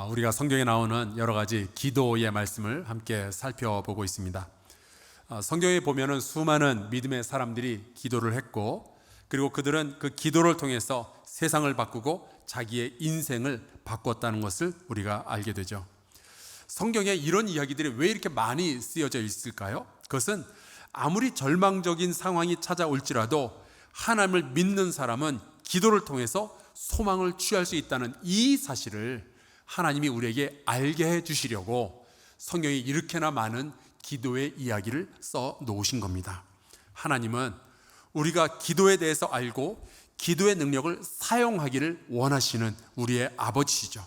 우리가 성경에 나오는 여러 가지 기도의 말씀을 함께 살펴보고 있습니다. 성경에 보면은 수많은 믿음의 사람들이 기도를 했고, 그리고 그들은 그 기도를 통해서 세상을 바꾸고 자기의 인생을 바꿨다는 것을 우리가 알게 되죠. 성경에 이런 이야기들이 왜 이렇게 많이 쓰여져 있을까요? 그것은 아무리 절망적인 상황이 찾아올지라도 하나님을 믿는 사람은 기도를 통해서 소망을 취할 수 있다는 이 사실을 하나님이 우리에게 알게 해 주시려고 성경에 이렇게나 많은 기도의 이야기를 써 놓으신 겁니다. 하나님은 우리가 기도에 대해서 알고 기도의 능력을 사용하기를 원하시는 우리의 아버지시죠.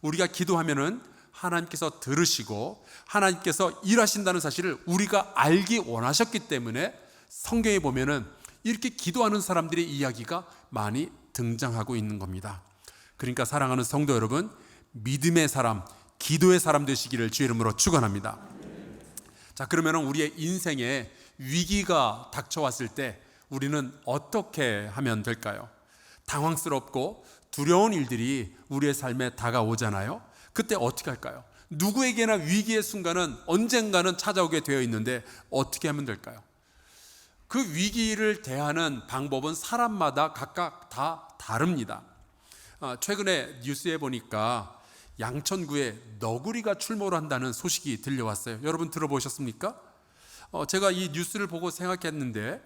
우리가 기도하면은 하나님께서 들으시고 하나님께서 일하신다는 사실을 우리가 알기 원하셨기 때문에 성경에 보면은 이렇게 기도하는 사람들의 이야기가 많이 등장하고 있는 겁니다. 그러니까 사랑하는 성도 여러분, 믿음의 사람, 기도의 사람 되시기를 주의 이름으로 축원합니다. 자, 그러면 우리의 인생에 위기가 닥쳐왔을 때 우리는 어떻게 하면 될까요? 당황스럽고 두려운 일들이 우리의 삶에 다가오잖아요. 그때 어떻게 할까요? 누구에게나 위기의 순간은 언젠가는 찾아오게 되어 있는데 어떻게 하면 될까요? 그 위기를 대하는 방법은 사람마다 각각 다 다릅니다. 최근에 뉴스에 보니까 양천구에 너구리가 출몰을 한다는 소식이 들려왔어요. 여러분 들어보셨습니까? 제가 이 뉴스를 보고 생각했는데,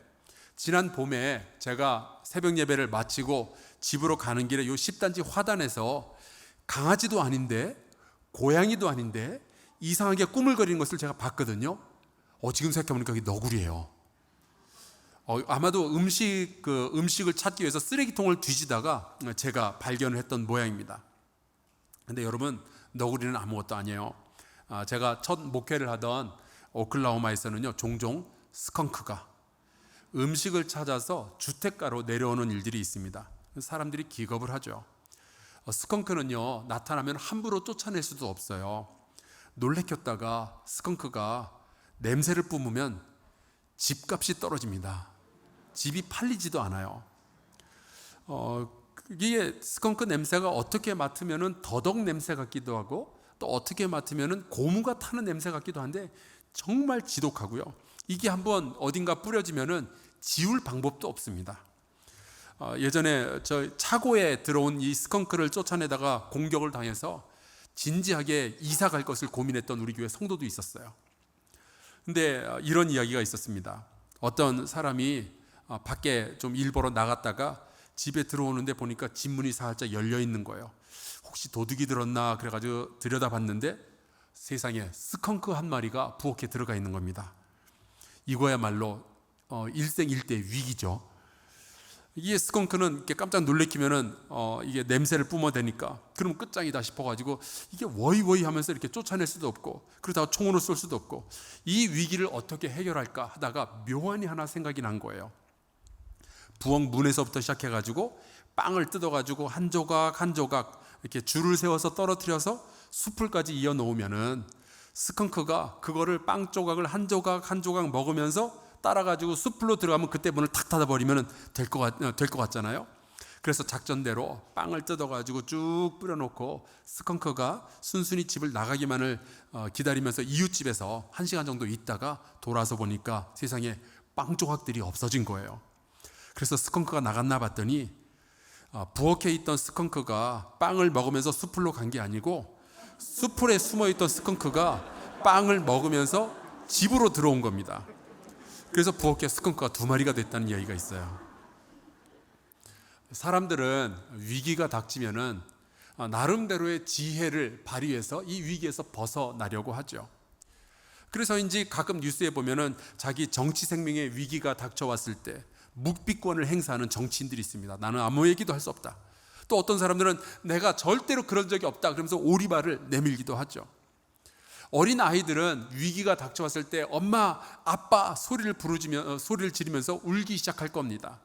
지난 봄에 제가 새벽 예배를 마치고 집으로 가는 길에 요 10단지 화단에서 강아지도 아닌데 고양이도 아닌데 이상하게 꾸물거리는 것을 제가 봤거든요. 지금 생각해보니까 그게 너구리예요. 아마도 음식을 찾기 위해서 쓰레기통을 뒤지다가 제가 발견을 했던 모양입니다. 근데 여러분, 너구리는 아무것도 아니에요. 제가 첫 목회를 하던 오클라호마에서는요, 종종 스컹크가 음식을 찾아서 주택가로 내려오는 일들이 있습니다. 사람들이 기겁을 하죠. 스컹크는요, 나타나면 함부로 쫓아낼 수도 없어요. 놀래켰다가 스컹크가 냄새를 뿜으면 집값이 떨어집니다. 집이 팔리지도 않아요. 이게 스컹크 냄새가 어떻게 맡으면은 더덕 냄새 같기도 하고, 또 어떻게 맡으면은 고무가 타는 냄새 같기도 한데 정말 지독하고요. 이게 한번 어딘가 뿌려지면은 지울 방법도 없습니다. 예전에 저 차고에 들어온 이 스컹크를 쫓아내다가 공격을 당해서 진지하게 이사 갈 것을 고민했던 우리 교회 성도도 있었어요. 근데 이런 이야기가 있었습니다. 어떤 사람이 밖에 좀 일 보러 나갔다가 집에 들어오는데 보니까 집 문이 살짝 열려 있는 거예요. 혹시 도둑이 들었나 그래가지고 들여다봤는데 세상에 스컹크 한 마리가 부엌에 들어가 있는 겁니다. 이거야말로 일생일대의 위기죠. 이게 스컹크는 이렇게 깜짝 놀래키면은 이게 냄새를 뿜어대니까 그럼 끝장이다 싶어가지고 이게 워이워이 하면서 이렇게 쫓아낼 수도 없고, 그러다가 총으로 쏠 수도 없고, 이 위기를 어떻게 해결할까 하다가 묘안이 하나 생각이 난 거예요. 부엌 문에서부터 시작해가지고 빵을 뜯어가지고 한 조각 한 조각 이렇게 줄을 세워서 떨어뜨려서 숲을까지 이어 놓으면은 스컹크가 그거를 빵 조각을 한 조각 한 조각 먹으면서 따라가지고 숲으로 들어가면 그때 문을 탁 닫아버리면 될 것 같잖아요. 그래서 작전대로 빵을 뜯어가지고 쭉 뿌려놓고 스컹크가 순순히 집을 나가기만을 기다리면서 이웃집에서 1시간 정도 있다가 돌아서 보니까 세상에 빵 조각들이 없어진 거예요. 그래서 스컹크가 나갔나 봤더니 부엌에 있던 스컹크가 빵을 먹으면서 숲으로 간 게 아니고 숲풀에 숨어있던 스컹크가 빵을 먹으면서 집으로 들어온 겁니다. 그래서 부엌에 스컹크가 2마리가 됐다는 이야기가 있어요. 사람들은 위기가 닥치면은 나름대로의 지혜를 발휘해서 이 위기에서 벗어나려고 하죠. 그래서인지 가끔 뉴스에 보면은 자기 정치 생명의 위기가 닥쳐왔을 때 묵비권을 행사하는 정치인들이 있습니다. 나는 아무 얘기도 할 수 없다. 또 어떤 사람들은 내가 절대로 그런 적이 없다 그러면서 오리발을 내밀기도 하죠. 어린 아이들은 위기가 닥쳐왔을 때 엄마, 아빠 소리를 지르면서 울기 시작할 겁니다.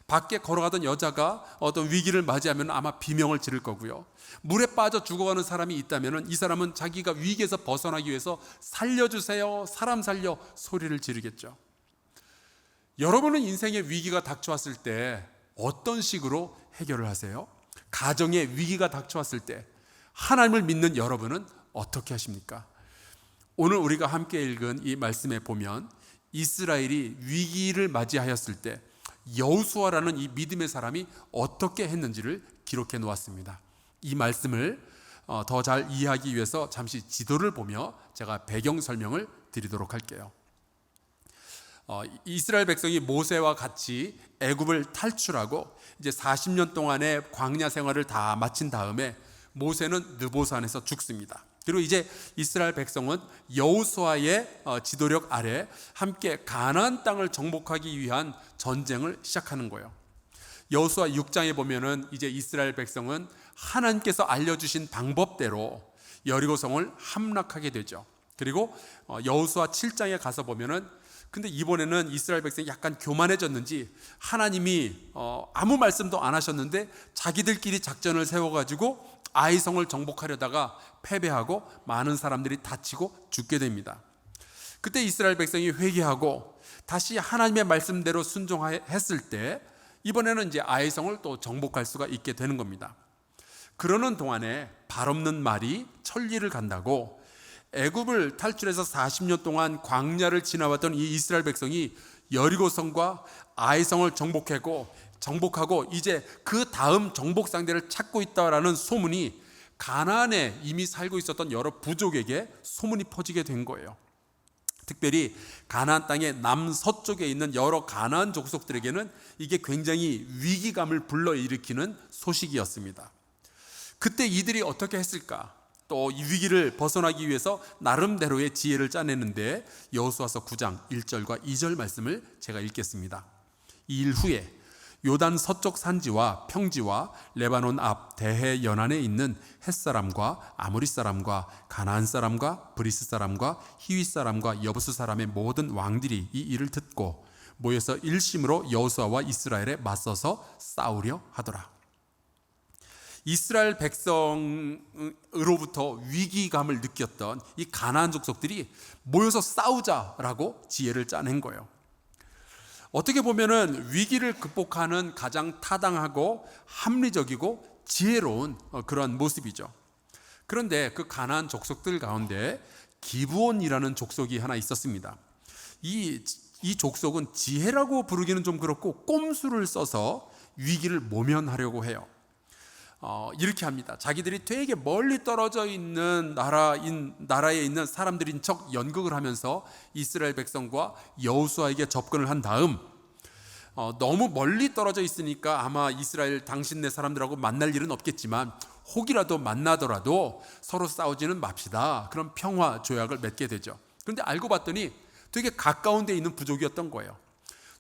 밖에 걸어가던 여자가 어떤 위기를 맞이하면 아마 비명을 지를 거고요. 물에 빠져 죽어가는 사람이 있다면 이 사람은 자기가 위기에서 벗어나기 위해서 살려주세요, 사람 살려 소리를 지르겠죠. 여러분은 인생의 위기가 닥쳐왔을 때 어떤 식으로 해결을 하세요? 가정에 위기가 닥쳐왔을 때 하나님을 믿는 여러분은 어떻게 하십니까? 오늘 우리가 함께 읽은 이 말씀에 보면 이스라엘이 위기를 맞이하였을 때 여호수아라는 이 믿음의 사람이 어떻게 했는지를 기록해 놓았습니다. 이 말씀을 더 잘 이해하기 위해서 잠시 지도를 보며 제가 배경 설명을 드리도록 할게요. 이스라엘 백성이 모세와 같이 애굽을 탈출하고 이제 40년 동안의 광야 생활을 다 마친 다음에 모세는 느보산에서 죽습니다. 그리고 이제 이스라엘 백성은 여호수아의 지도력 아래 함께 가나안 땅을 정복하기 위한 전쟁을 시작하는 거예요. 여호수아 6장에 보면은 이제 이스라엘 백성은 하나님께서 알려주신 방법대로 여리고성을 함락하게 되죠. 그리고 여호수아 7장에 가서 보면은 근데 이번에는 이스라엘 백성이 약간 교만해졌는지 하나님이 아무 말씀도 안 하셨는데 자기들끼리 작전을 세워가지고 아이성을 정복하려다가 패배하고 많은 사람들이 다치고 죽게 됩니다. 그때 이스라엘 백성이 회개하고 다시 하나님의 말씀대로 순종했을 때 이번에는 이제 아이성을 또 정복할 수가 있게 되는 겁니다. 그러는 동안에 발 없는 말이 천리를 간다고 애굽을 탈출해서 40년 동안 광야를 지나왔던 이 이스라엘 백성이 여리고성과 아이성을 정복하고 이제 그 다음 정복 상대를 찾고 있다라는 소문이 가나안에 이미 살고 있었던 여러 부족에게 소문이 퍼지게 된 거예요. 특별히 가나안 땅의 남서쪽에 있는 여러 가나안 족속들에게는 이게 굉장히 위기감을 불러일으키는 소식이었습니다. 그때 이들이 어떻게 했을까? 또 이 위기를 벗어나기 위해서 나름대로의 지혜를 짜내는데 여호수아서 9장 1절과 2절 말씀을 제가 읽겠습니다. 이 일 후에 요단 서쪽 산지와 평지와 레바논 앞 대해 연안에 있는 헷사람과 아모리 사람과 가나안 사람과 브리스 사람과 히윗 사람과 여부스 사람의 모든 왕들이 이 일을 듣고 모여서 일심으로 여호수아와 이스라엘에 맞서서 싸우려 하더라. 이스라엘 백성으로부터 위기감을 느꼈던 이 가나안 족속들이 모여서 싸우자라고 지혜를 짜낸 거예요. 어떻게 보면은 위기를 극복하는 가장 타당하고 합리적이고 지혜로운 그런 모습이죠. 그런데 그 가나안 족속들 가운데 기브온이라는 족속이 하나 있었습니다. 이 족속은 지혜라고 부르기는 좀 그렇고 꼼수를 써서 위기를 모면하려고 해요. 이렇게 합니다. 자기들이 되게 멀리 떨어져 있는 나라에 있는 사람들인 척 연극을 하면서 이스라엘 백성과 여호수아에게 접근을 한 다음 너무 멀리 떨어져 있으니까 아마 이스라엘 당신네 사람들하고 만날 일은 없겠지만 혹이라도 만나더라도 서로 싸우지는 맙시다. 그런 평화 조약을 맺게 되죠. 그런데 알고 봤더니 되게 가까운 데 있는 부족이었던 거예요.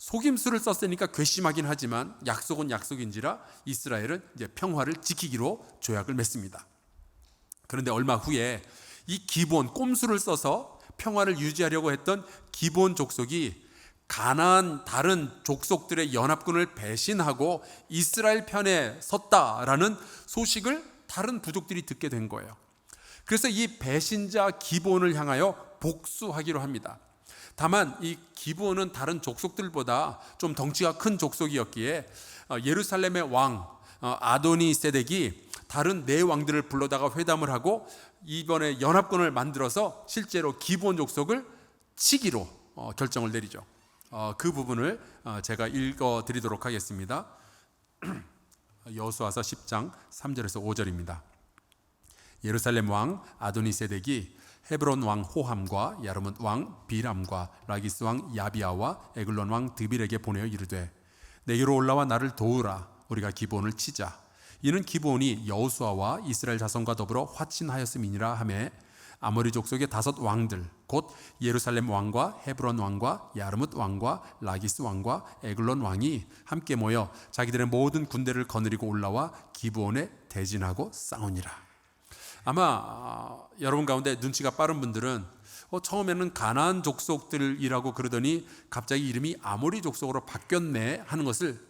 속임수를 썼으니까 괘씸하긴 하지만 약속은 약속인지라 이스라엘은 이제 평화를 지키기로 조약을 맺습니다. 그런데 얼마 후에 이 기브온 꼼수를 써서 평화를 유지하려고 했던 기브온 족속이 가나안 다른 족속들의 연합군을 배신하고 이스라엘 편에 섰다라는 소식을 다른 부족들이 듣게 된 거예요. 그래서 이 배신자 기브온을 향하여 복수하기로 합니다. 다만 이 기브온은 다른 족속들보다 좀 덩치가 큰 족속이었기에 예루살렘의 왕 아도니 세덱이 다른 네 왕들을 불러다가 회담을 하고 이번에 연합군을 만들어서 실제로 기브온 족속을 치기로 결정을 내리죠. 그 부분을 제가 읽어드리도록 하겠습니다. 여호수아서 10장 3절에서 5절입니다. 예루살렘 왕 아도니 세덱이 헤브론 왕 호함과 야르뭇 왕 비람과 라기스 왕 야비아와 에글론 왕 드빌에게 보내어 이르되 내게로 올라와 나를 도우라. 우리가 기브온을 치자. 이는 기브온이 여호수아와 이스라엘 자손과 더불어 화친하였음이니라 하매 아모리 족속의 5 왕들 곧 예루살렘 왕과 헤브론 왕과 야르뭇 왕과 라기스 왕과 에글론 왕이 함께 모여 자기들의 모든 군대를 거느리고 올라와 기브온에 대진하고 싸우니라. 아마 여러분 가운데 눈치가 빠른 분들은 처음에는 가나안 족속들이라고 그러더니 갑자기 이름이 아모리 족속으로 바뀌었네 하는 것을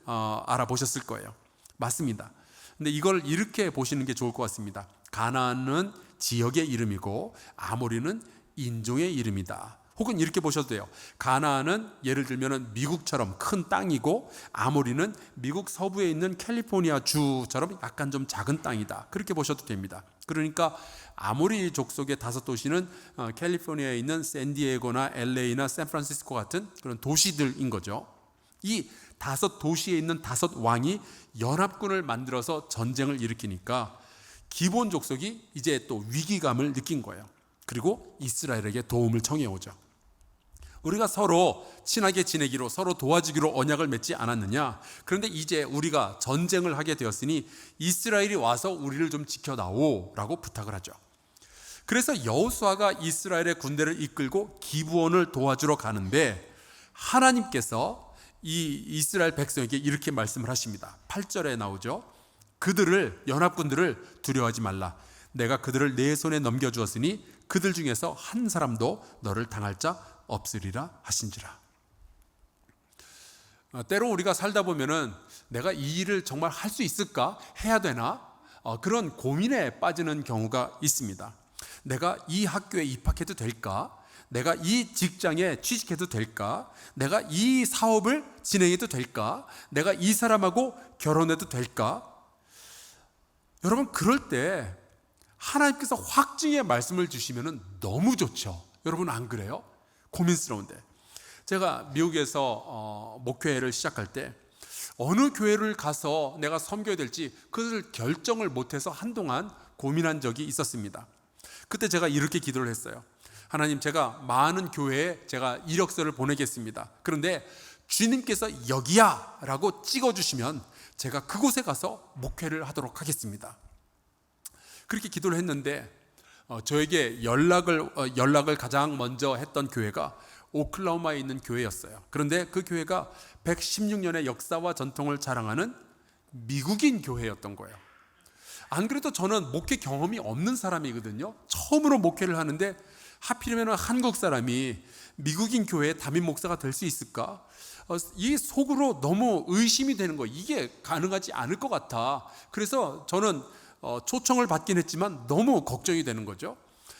알아보셨을 거예요. 맞습니다. 근데 이걸 이렇게 보시는 게 좋을 것 같습니다. 가나안은 지역의 이름이고 아모리는 인종의 이름이다. 혹은 이렇게 보셔도 돼요. 가나안은 예를 들면 미국처럼 큰 땅이고 아모리는 미국 서부에 있는 캘리포니아 주처럼 약간 좀 작은 땅이다. 그렇게 보셔도 됩니다. 그러니까 아모리 족속의 5도시는 캘리포니아에 있는 샌디에고나 LA나 샌프란시스코 같은 그런 도시들인 거죠. 이 5도시에 있는 5왕이 연합군을 만들어서 전쟁을 일으키니까 기브온 족속이 이제 또 위기감을 느낀 거예요. 그리고 이스라엘에게 도움을 청해 오죠. 우리가 서로 친하게 지내기로, 서로 도와주기로 언약을 맺지 않았느냐? 그런데 이제 우리가 전쟁을 하게 되었으니 이스라엘이 와서 우리를 좀 지켜다오라고 부탁을 하죠. 그래서 여호수아가 이스라엘의 군대를 이끌고 기브온을 도와주러 가는데 하나님께서 이 이스라엘 백성에게 이렇게 말씀을 하십니다. 8절에 나오죠. 그들을, 연합군들을 두려워하지 말라. 내가 그들을 내 손에 넘겨주었으니 그들 중에서 한 사람도 너를 당할 자 없으리라 하신지라. 때로 우리가 살다 보면은 내가 이 일을 정말 할 수 있을까? 해야 되나? 그런 고민에 빠지는 경우가 있습니다. 내가 이 학교에 입학해도 될까? 내가 이 직장에 취직해도 될까? 내가 이 사업을 진행해도 될까? 내가 이 사람하고 결혼해도 될까? 여러분, 그럴 때 하나님께서 확증의 말씀을 주시면 너무 좋죠. 여러분 안 그래요? 고민스러운데 제가 미국에서 목회를 시작할 때 어느 교회를 가서 내가 섬겨야 될지 그것을 결정을 못해서 한동안 고민한 적이 있었습니다. 그때 제가 이렇게 기도를 했어요. 하나님, 제가 많은 교회에 제가 이력서를 보내겠습니다. 그런데 주님께서 여기야 라고 찍어주시면 제가 그곳에 가서 목회를 하도록 하겠습니다. 그렇게 기도를 했는데 저에게 연락을 가장 먼저 했던 교회가 오클라호마에 있는 교회였어요. 그런데 그 교회가 116년의 역사와 전통을 자랑하는 미국인 교회였던 거예요. 안 그래도 저는 목회 경험이 없는 사람이거든요. 처음으로 목회를 하는데 하필이면 한국 사람이 미국인 교회의 담임 목사가 될 수 있을까? 이 속으로 너무 의심이 되는 거예요. 이게 가능하지 않을 것 같아. 그래서 저는 초청을 받긴 했지만 너무 걱정이 되는 거죠.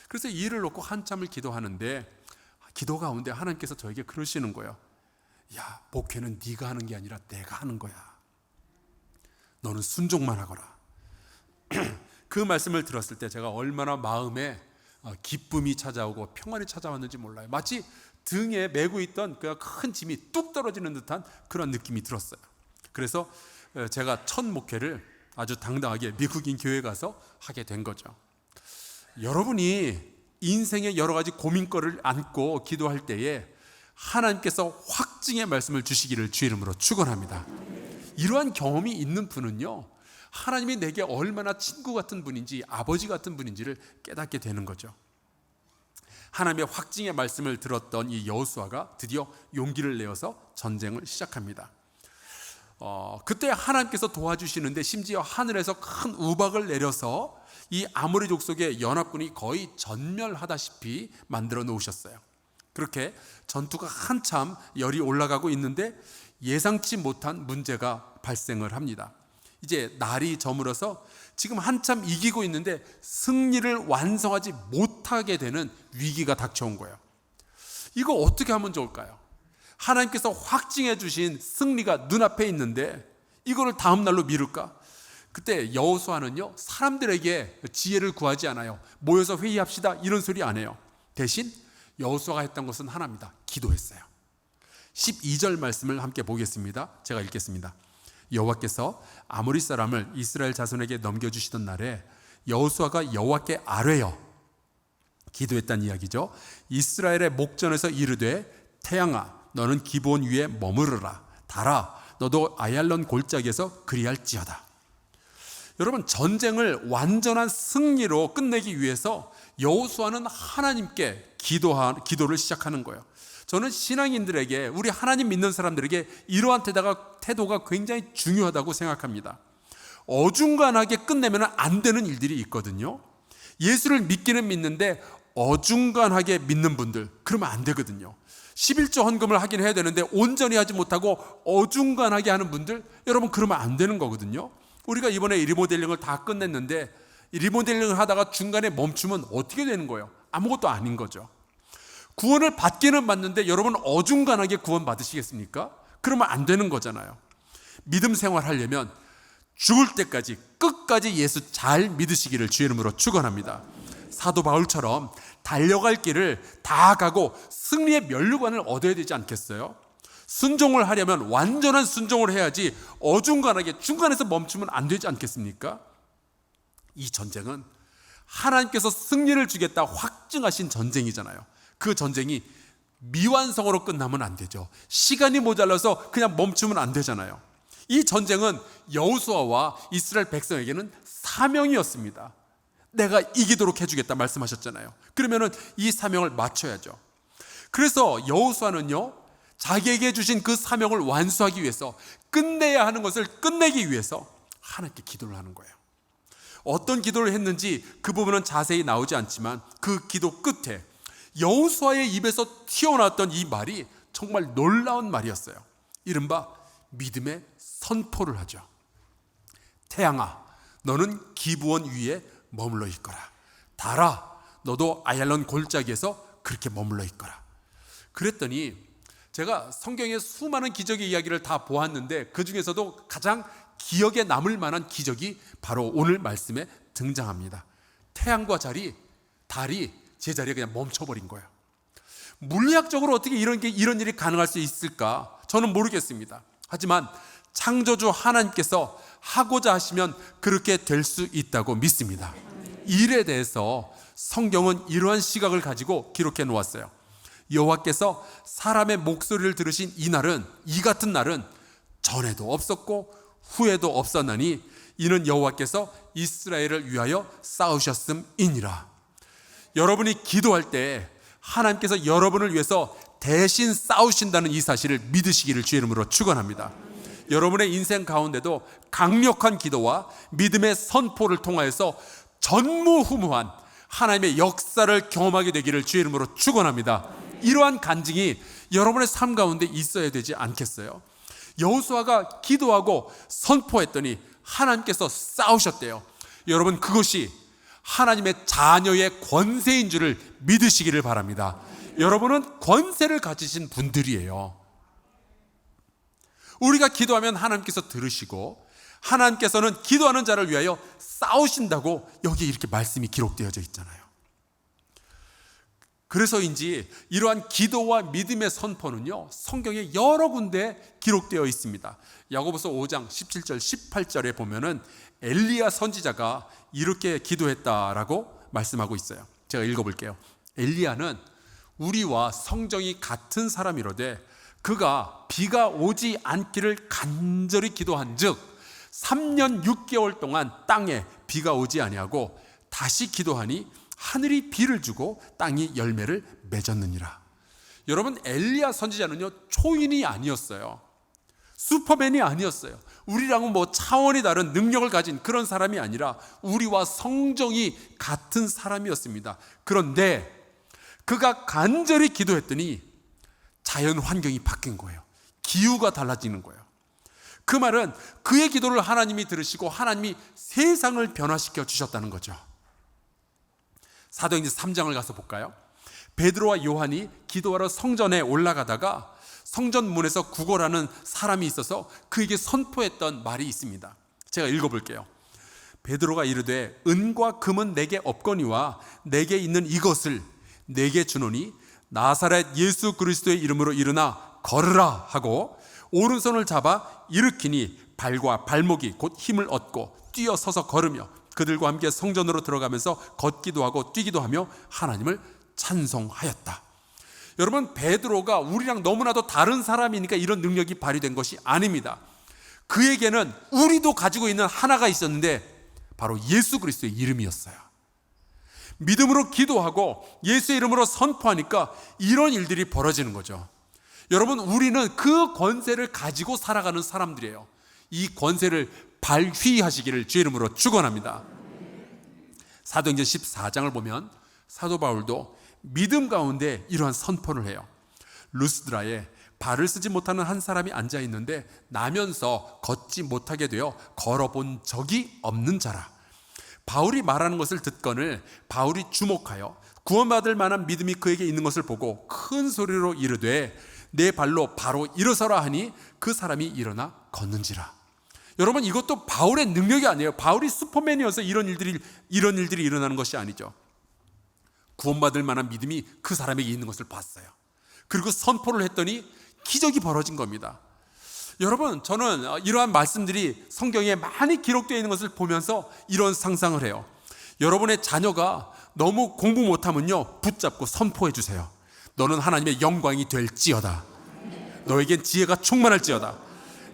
그래서 이 일을 놓고 한참을 기도하는데 기도 가운데 하나님께서 저에게 그러시는 거예요. 야, 목회는 네가 하는 게 아니라 내가 하는 거야. 너는 순종만 하거라. 그 말씀을 들었을 때 제가 얼마나 마음에 기쁨이 찾아오고 평안이 찾아왔는지 몰라요. 마치 등에 메고 있던 그 큰 짐이 뚝 떨어지는 듯한 그런 느낌이 들었어요. 그래서 제가 첫 목회를 아주 당당하게 미국인 교회에 가서 하게 된 거죠. 여러분이 인생의 여러 가지 고민거리를 안고 기도할 때에 하나님께서 확증의 말씀을 주시기를 주의 이름으로 축원합니다. 이러한 경험이 있는 분은요, 하나님이 내게 얼마나 친구 같은 분인지 아버지 같은 분인지를 깨닫게 되는 거죠. 하나님의 확증의 말씀을 들었던 이 여호수아가 드디어 용기를 내어서 전쟁을 시작합니다. 그때 하나님께서 도와주시는데 심지어 하늘에서 큰 우박을 내려서 이 아모리 족속의 연합군이 거의 전멸하다시피 만들어 놓으셨어요. 그렇게 전투가 한참 열이 올라가고 있는데 예상치 못한 문제가 발생을 합니다. 이제 날이 저물어서 지금 한참 이기고 있는데 승리를 완성하지 못하게 되는 위기가 닥쳐온 거예요. 이거 어떻게 하면 좋을까요? 하나님께서 확증해 주신 승리가 눈앞에 있는데 이거를 다음 날로 미룰까? 그때 여호수아는요, 사람들에게 지혜를 구하지 않아요. 모여서 회의합시다 이런 소리 안 해요. 대신 여호수아가 했던 것은 하나입니다. 기도했어요. 12절 말씀을 함께 보겠습니다. 제가 읽겠습니다. 여호와께서 아모리 사람을 이스라엘 자손에게 넘겨주시던 날에 여호수아가 여호와께 아뢰어 기도했다는 이야기죠. 이스라엘의 목전에서 이르되 태양아 너는 기브온 위에 머무르라. 달아 너도 아얄론 골짜기에서 그리할지어다. 여러분, 전쟁을 완전한 승리로 끝내기 위해서 여호수아는 하나님께 기도를 시작하는 거예요. 저는 신앙인들에게, 우리 하나님 믿는 사람들에게 이러한 태도가 굉장히 중요하다고 생각합니다. 어중간하게 끝내면 안 되는 일들이 있거든요. 예수를 믿기는 믿는데 어중간하게 믿는 분들, 그러면 안 되거든요. 11조 헌금을 하긴 해야 되는데 온전히 하지 못하고 어중간하게 하는 분들, 여러분 그러면 안 되는 거거든요. 우리가 이번에 리모델링을 다 끝냈는데 리모델링을 하다가 중간에 멈추면 어떻게 되는 거예요? 아무것도 아닌 거죠. 구원을 받기는 받는데 여러분 어중간하게 구원 받으시겠습니까? 그러면 안 되는 거잖아요. 믿음 생활하려면 죽을 때까지 끝까지 예수 잘 믿으시기를 주의 이름으로 축원합니다. 사도 바울처럼 달려갈 길을 다 가고 승리의 면류관을 얻어야 되지 않겠어요? 순종을 하려면 완전한 순종을 해야지 어중간하게 중간에서 멈추면 안 되지 않겠습니까? 이 전쟁은 하나님께서 승리를 주겠다 확증하신 전쟁이잖아요. 그 전쟁이 미완성으로 끝나면 안 되죠. 시간이 모자라서 그냥 멈추면 안 되잖아요. 이 전쟁은 여호수아와 이스라엘 백성에게는 사명이었습니다. 내가 이기도록 해주겠다 말씀하셨잖아요. 그러면은 이 사명을 맞춰야죠. 그래서 여호수아는요, 자기에게 주신 그 사명을 완수하기 위해서, 끝내야 하는 것을 끝내기 위해서 하나님께 기도를 하는 거예요. 어떤 기도를 했는지 그 부분은 자세히 나오지 않지만 그 기도 끝에 여호수아의 입에서 튀어나왔던 이 말이 정말 놀라운 말이었어요. 이른바 믿음의 선포를 하죠. 태양아, 너는 기브온 위에 머물러 있거라. 달아, 너도 아얄론 골짜기에서 그렇게 머물러 있거라. 그랬더니 제가 성경의 수많은 기적의 이야기를 다 보았는데 그 중에서도 가장 기억에 남을 만한 기적이 바로 오늘 말씀에 등장합니다. 태양과 달이 제자리에 그냥 멈춰버린 거예요. 물리학적으로 어떻게 이런 일이 가능할 수 있을까? 저는 모르겠습니다. 하지만 창조주 하나님께서 하고자 하시면 그렇게 될 수 있다고 믿습니다. 일에 대해서 성경은 이러한 시각을 가지고 기록해 놓았어요. 여호와께서 사람의 목소리를 들으신 이 같은 날은 전에도 없었고 후에도 없었나니 이는 여호와께서 이스라엘을 위하여 싸우셨음이니라. 여러분이 기도할 때 하나님께서 여러분을 위해서 대신 싸우신다는 이 사실을 믿으시기를 주의 이름으로 축원합니다. 여러분의 인생 가운데도 강력한 기도와 믿음의 선포를 통하여서 전무후무한 하나님의 역사를 경험하게 되기를 주의 이름으로 축원합니다. 이러한 간증이 여러분의 삶 가운데 있어야 되지 않겠어요? 여호수아가 기도하고 선포했더니 하나님께서 싸우셨대요. 여러분, 그것이 하나님의 자녀의 권세인 줄을 믿으시기를 바랍니다. 여러분은 권세를 가지신 분들이에요. 우리가 기도하면 하나님께서 들으시고 하나님께서는 기도하는 자를 위하여 싸우신다고 여기에 이렇게 말씀이 기록되어져 있잖아요. 그래서인지 이러한 기도와 믿음의 선포는요, 성경에 여러 군데 기록되어 있습니다. 야고보서 5장 17절 18절에 보면은 엘리야 선지자가 이렇게 기도했다라고 말씀하고 있어요. 제가 읽어볼게요. 엘리야는 우리와 성정이 같은 사람이로되 그가 비가 오지 않기를 간절히 기도한즉 3년 6개월 동안 땅에 비가 오지 아니하고 다시 기도하니 하늘이 비를 주고 땅이 열매를 맺었느니라. 여러분, 엘리야 선지자는요, 초인이 아니었어요. 슈퍼맨이 아니었어요. 우리랑은 뭐 차원이 다른 능력을 가진 그런 사람이 아니라 우리와 성정이 같은 사람이었습니다. 그런데 그가 간절히 기도했더니 자연 환경이 바뀐 거예요. 기후가 달라지는 거예요. 그 말은 그의 기도를 하나님이 들으시고 하나님이 세상을 변화시켜 주셨다는 거죠. 사도행전 3장을 가서 볼까요? 베드로와 요한이 기도하러 성전에 올라가다가 성전 문에서 구걸하는 사람이 있어서 그에게 선포했던 말이 있습니다. 제가 읽어볼게요. 베드로가 이르되 은과 금은 내게 없거니와 내게 있는 이것을 내게 주노니 나사렛 예수 그리스도의 이름으로 일어나 걸으라 하고 오른손을 잡아 일으키니 발과 발목이 곧 힘을 얻고 뛰어서서 걸으며 그들과 함께 성전으로 들어가면서 걷기도 하고 뛰기도 하며 하나님을 찬송하였다. 여러분, 베드로가 우리랑 너무나도 다른 사람이니까 이런 능력이 발휘된 것이 아닙니다. 그에게는 우리도 가지고 있는 하나가 있었는데 바로 예수 그리스도의 이름이었어요. 믿음으로 기도하고 예수의 이름으로 선포하니까 이런 일들이 벌어지는 거죠. 여러분, 우리는 그 권세를 가지고 살아가는 사람들이에요. 이 권세를 발휘하시기를 주의 이름으로 축원합니다. 사도행전 14장을 보면 사도 바울도 믿음 가운데 이러한 선포를 해요. 루스드라에 발을 쓰지 못하는 한 사람이 앉아 있는데 나면서 걷지 못하게 되어 걸어본 적이 없는 자라. 바울이 말하는 것을 듣거늘 바울이 주목하여 구원받을 만한 믿음이 그에게 있는 것을 보고 큰 소리로 이르되 내 발로 바로 일어서라 하니 그 사람이 일어나 걷는지라. 여러분, 이것도 바울의 능력이 아니에요. 바울이 슈퍼맨이어서 이런 일들이 일어나는 것이 아니죠. 구원받을 만한 믿음이 그 사람에게 있는 것을 봤어요. 그리고 선포를 했더니 기적이 벌어진 겁니다. 여러분, 저는 이러한 말씀들이 성경에 많이 기록되어 있는 것을 보면서 이런 상상을 해요. 여러분의 자녀가 너무 공부 못하면요, 붙잡고 선포해 주세요. 너는 하나님의 영광이 될지어다. 너에겐 지혜가 충만할지어다.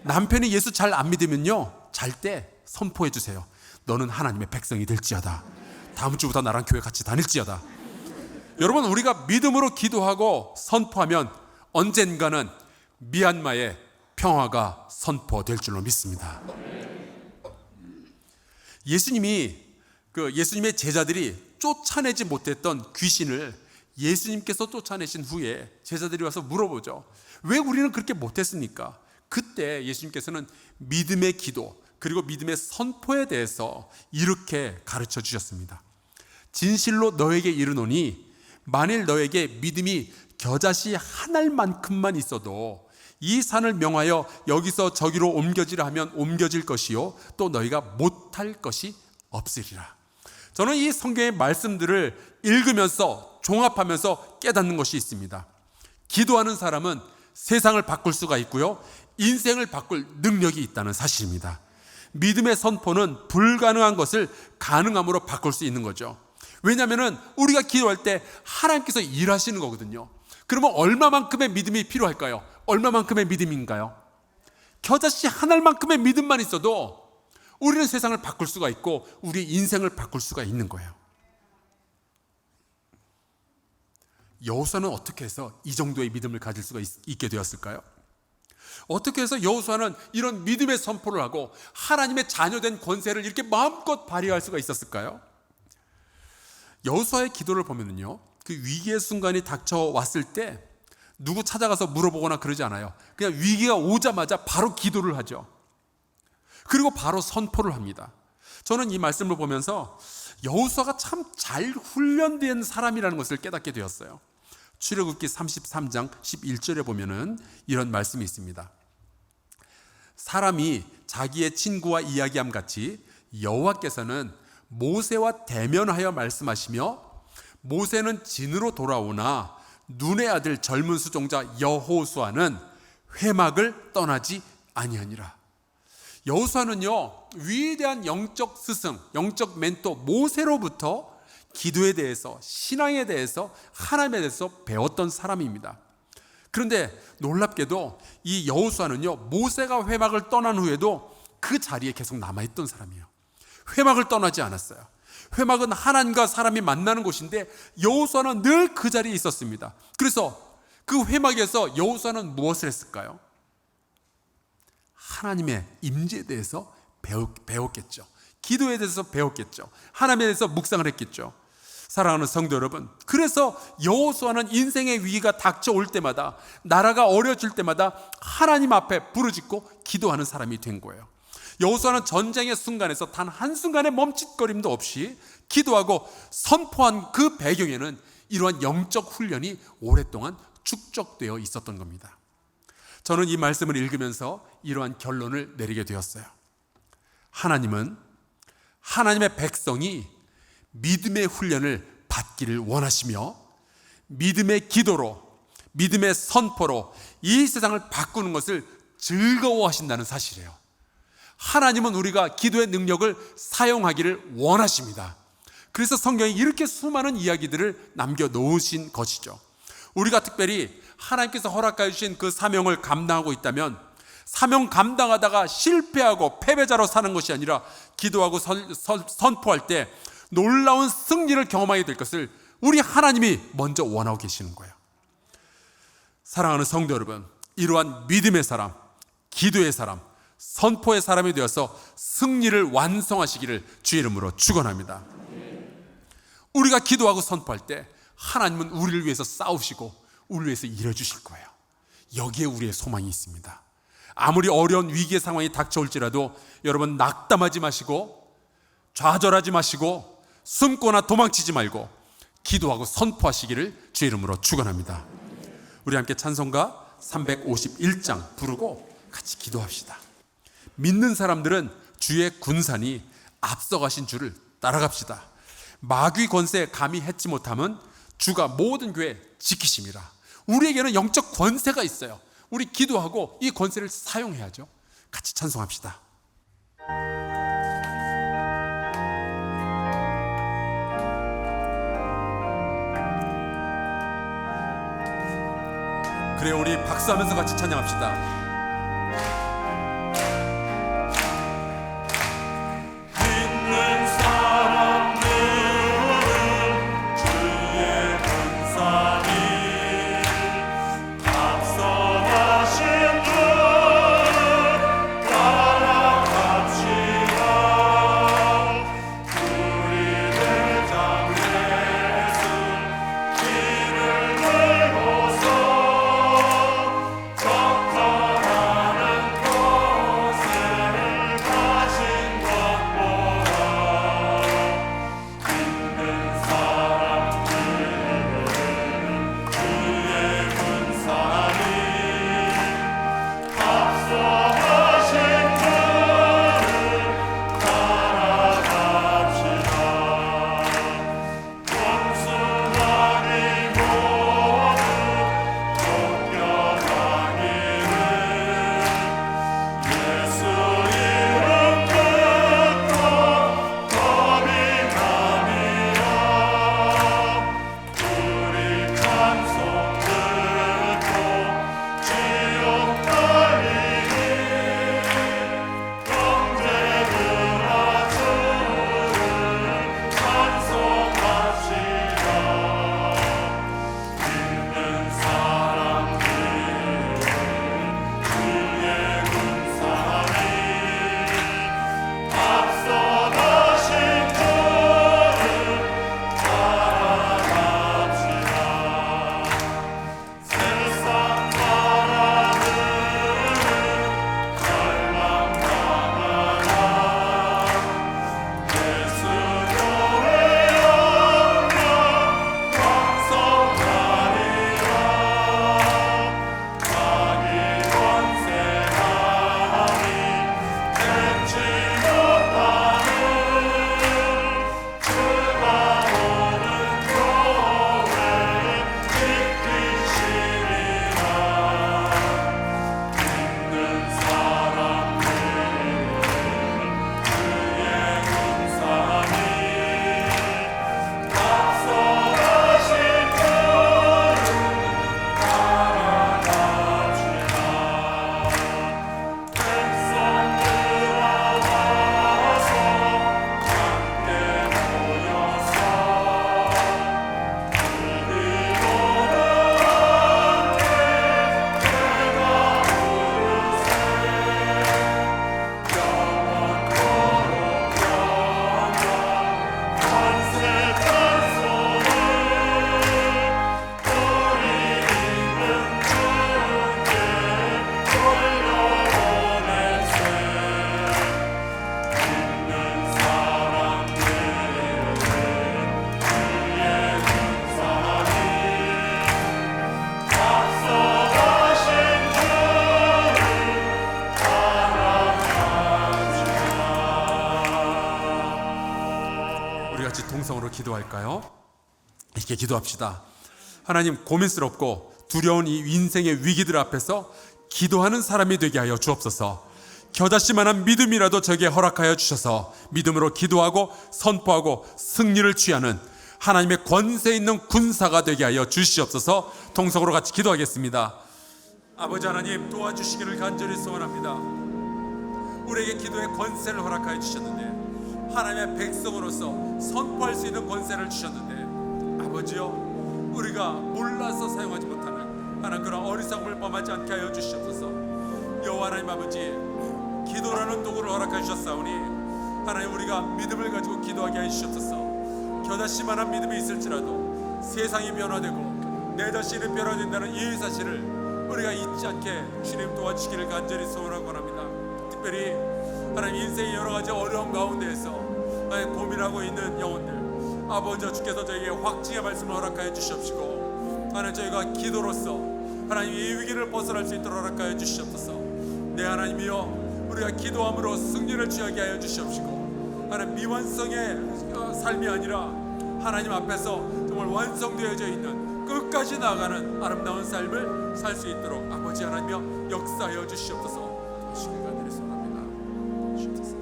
남편이 예수 잘 안 믿으면요, 잘 때 선포해 주세요. 너는 하나님의 백성이 될지어다. 다음 주부터 나랑 교회 같이 다닐지어다. 여러분, 우리가 믿음으로 기도하고 선포하면 언젠가는 미얀마의 평화가 선포될 줄로 믿습니다. 예수님의 제자들이 쫓아내지 못했던 귀신을 예수님께서 쫓아내신 후에 제자들이 와서 물어보죠. 왜 우리는 그렇게 못했습니까? 그때 예수님께서는 믿음의 기도 그리고 믿음의 선포에 대해서 이렇게 가르쳐 주셨습니다. 진실로 너에게 이르노니 만일 너에게 믿음이 겨자씨 한 알만큼만 있어도 이 산을 명하여 여기서 저기로 옮겨지라 하면 옮겨질 것이요 또 너희가 못할 것이 없으리라. 저는 이 성경의 말씀들을 읽으면서 종합하면서 깨닫는 것이 있습니다. 기도하는 사람은 세상을 바꿀 수가 있고요, 인생을 바꿀 능력이 있다는 사실입니다. 믿음의 선포는 불가능한 것을 가능함으로 바꿀 수 있는 거죠. 왜냐하면 우리가 기도할 때 하나님께서 일하시는 거거든요. 그러면 얼마만큼의 믿음이 필요할까요? 얼마만큼의 믿음인가요? 겨자씨 한 알만큼의 믿음만 있어도 우리는 세상을 바꿀 수가 있고 우리 인생을 바꿀 수가 있는 거예요. 여호수아는 어떻게 해서 이 정도의 믿음을 가질 수가 있게 되었을까요? 어떻게 해서 여호수아는 이런 믿음의 선포를 하고 하나님의 자녀된 권세를 이렇게 마음껏 발휘할 수가 있었을까요? 여호수아의 기도를 보면요, 그 위기의 순간이 닥쳐왔을 때 누구 찾아가서 물어보거나 그러지 않아요. 그냥 위기가 오자마자 바로 기도를 하죠. 그리고 바로 선포를 합니다. 저는 이 말씀을 보면서 여호수아가 참 잘 훈련된 사람이라는 것을 깨닫게 되었어요. 출애굽기 33장 11절에 보면은 이런 말씀이 있습니다. 사람이 자기의 친구와 이야기함 같이 여호와께서는 모세와 대면하여 말씀하시며 모세는 진으로 돌아오나 눈의 아들 젊은 수종자 여호수아는 회막을 떠나지 아니하니라. 여호수아는요, 위대한 영적 스승, 영적 멘토 모세로부터 기도에 대해서, 신앙에 대해서, 하나님에 대해서 배웠던 사람입니다. 그런데 놀랍게도 이 여호수아는요, 모세가 회막을 떠난 후에도 그 자리에 계속 남아있던 사람이에요. 회막을 떠나지 않았어요. 회막은 하나님과 사람이 만나는 곳인데 여호수아는 늘 그 자리에 있었습니다. 그래서 그 회막에서 여호수아는 무엇을 했을까요? 하나님의 임재에 대해서 배웠겠죠. 기도에 대해서 배웠겠죠. 하나님에 대해서 묵상을 했겠죠. 사랑하는 성도 여러분, 그래서 여호수아는 인생의 위기가 닥쳐올 때마다, 나라가 어려질 때마다 하나님 앞에 부르짖고 기도하는 사람이 된 거예요. 여호수아는 전쟁의 순간에서 단 한순간의 멈칫거림도 없이 기도하고 선포한 그 배경에는 이러한 영적 훈련이 오랫동안 축적되어 있었던 겁니다. 저는 이 말씀을 읽으면서 이러한 결론을 내리게 되었어요. 하나님은 하나님의 백성이 믿음의 훈련을 받기를 원하시며 믿음의 기도로, 믿음의 선포로 이 세상을 바꾸는 것을 즐거워하신다는 사실이에요. 하나님은 우리가 기도의 능력을 사용하기를 원하십니다. 그래서 성경에 이렇게 수많은 이야기들을 남겨놓으신 것이죠. 우리가 특별히 하나님께서 허락해 주신 그 사명을 감당하고 있다면 사명 감당하다가 실패하고 패배자로 사는 것이 아니라 기도하고 선포할 때 놀라운 승리를 경험하게 될 것을 우리 하나님이 먼저 원하고 계시는 거예요. 사랑하는 성도 여러분, 이러한 믿음의 사람, 기도의 사람, 선포의 사람이 되어서 승리를 완성하시기를 주의 이름으로 축원합니다. 우리가 기도하고 선포할 때 하나님은 우리를 위해서 싸우시고 우리를 위해서 일해주실 거예요. 여기에 우리의 소망이 있습니다. 아무리 어려운 위기의 상황이 닥쳐올지라도 여러분 낙담하지 마시고 좌절하지 마시고 숨거나 도망치지 말고 기도하고 선포하시기를 주의 이름으로 축원합니다. 우리 함께 찬송가 351장 부르고 같이 기도합시다. 믿는 사람들은 주의 군산이 앞서가신 주를 따라갑시다. 마귀 권세 감히 해치 못하면 주가 모든 교회 지키심이라. 우리에게는 영적 권세가 있어요. 우리 기도하고 이 권세를 사용해야죠. 같이 찬송합시다. 그래, 우리 박수하면서 같이 찬양합시다. 동성으로 기도할까요? 이렇게 기도합시다. 하나님, 고민스럽고 두려운 이 인생의 위기들 앞에서 기도하는 사람이 되게 하여 주옵소서. 겨자씨만한 믿음이라도 저에게 허락하여 주셔서 믿음으로 기도하고 선포하고 승리를 취하는 하나님의 권세 있는 군사가 되게 하여 주시옵소서. 동성으로 같이 기도하겠습니다. 아버지 하나님, 도와주시기를 간절히 소원합니다. 우리에게 기도의 권세를 허락하여 주셨는데, 하나님의 백성으로서 선포할 수 있는 권세를 주셨는데, 아버지요, 우리가 몰라서 사용하지 못하는 하나님 그런 어리석음을 범하지 않게 하여 주시옵소서. 여호와 하나님 아버지, 기도라는 도구를 허락하여 주셨사오니 하나님, 우리가 믿음을 가지고 기도하게 하여 주시옵소서. 겨자씨만한 믿음이 있을지라도 세상이 변화되고 내 자신이 변화된다는 이 사실을 우리가 잊지 않게 주님 도와주시기를 간절히 소원하고 합니다. 특별히 하나님, 인생의 여러 가지 어려움 가운데에서 고민하고 있는 영혼들, 아버지 주께서 저에게 확증의 말씀을 허락하여 주시옵시고, 하나님 저희가 기도로서 하나님 이 위기를 벗어날 수 있도록 허락하여 주시옵소서. 네 하나님이여, 우리가 기도함으로 승리를 취하게 하여 주시옵시고, 하나님 미완성의 삶이 아니라 하나님 앞에서 정말 완성되어져 있는 끝까지 나아가는 아름다운 삶을 살 수 있도록 아버지 하나님이여 역사하여 주시옵소서. 도와주시길 간절히 소원합니다. 주옵소서.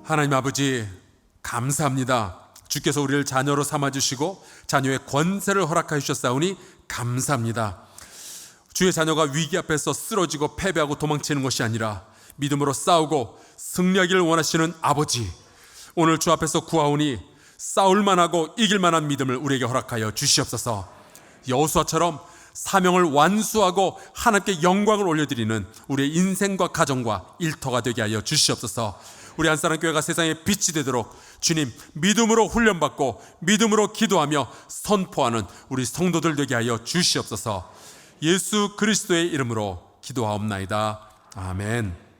하나님 아버지 감사합니다. 주께서 우리를 자녀로 삼아주시고 자녀의 권세를 허락하여 주셨사오니 감사합니다. 주의 자녀가 위기 앞에서 쓰러지고 패배하고 도망치는 것이 아니라 믿음으로 싸우고 승리하기를 원하시는 아버지, 오늘 주 앞에서 구하오니 싸울만 하고 이길만한 믿음을 우리에게 허락하여 주시옵소서. 여호수아처럼 사명을 완수하고 하나님께 영광을 올려드리는 우리의 인생과 가정과 일터가 되게 하여 주시옵소서. 우리 한사랑교회가 세상에 빛이 되도록 주님 믿음으로 훈련받고 믿음으로 기도하며 선포하는 우리 성도들 되게 하여 주시옵소서. 예수 그리스도의 이름으로 기도하옵나이다. 아멘.